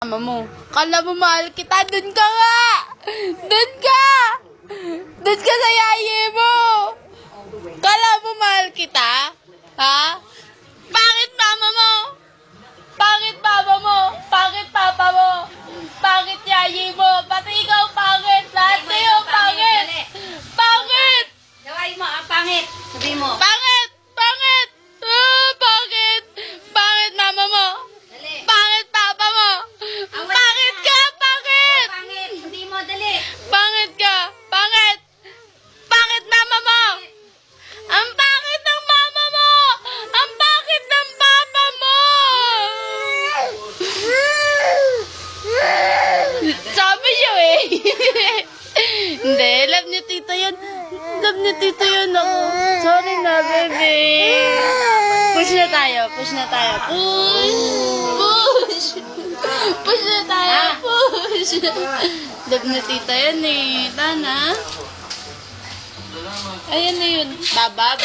Mama mo. Kala mo mahal kita, dun ka nga! Dun ka! Dun ka sa yaye mo! Kala mo mahal kita? Ha? Pangit mama mo! Pangit mama mo! Pangit papa mo! Pangit yaye mo! Pati ikaw pangit! Lahat kayo pangit! Pangit! Gawin mo, pangit. Sabi mo. Pangit! Pangit! Pangit! Pangit mama mo! Dali. Pangit papa mo! Pangit ka! Pangit! Pangit. Sabi mo, dali. Pangit ka! Pangit! Pangit mama mo! Ang pangit ng mama mo! Ang pangit ng papa mo! Sabi niyo eh. Hindi, love ni tita yan. Love ni tita yan ako. Sorry na, baby. Push na tayo, push na tayo. Push! Push! Push na tayo, push! Love ni tita yan eh. Tana. Ayan na yun. Babab.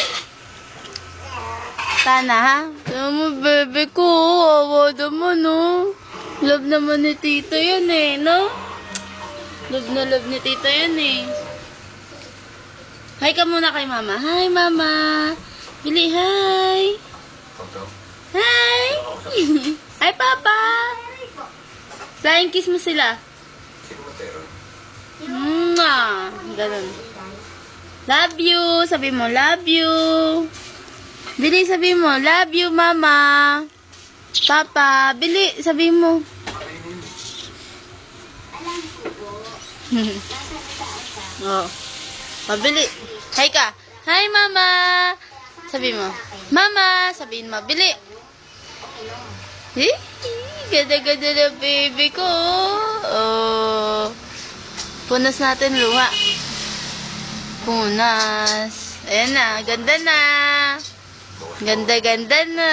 Tana ha? Alam mo, bebe ko. Awa naman, no? Love naman ni tita yan eh, no? Love na love ni tita yan eh. Hi ka muna kay mama. Hi, mama. Bili, hi. Hi. Hi, papa. Flying kiss mo sila. Mwah. Ganun. Love you. Sabi mo, love you. Bili, sabi mo, love you, mama. Papa, bili, sabi mo. Oh. Mabili. Hi ka. Hi, mama. Sabi mo. Mama, sabihin mo, bili. Eh? Ganda-ganda na baby ko. Oh. Punas natin luha. Punas. Ayan na. Ganda na. Ganda-ganda na.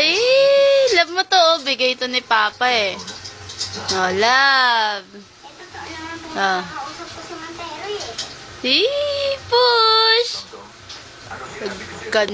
Eh, love mo to. Oh. Bigay ito ni Papa eh. Oh, love. Ah. Eh, push. Ganda.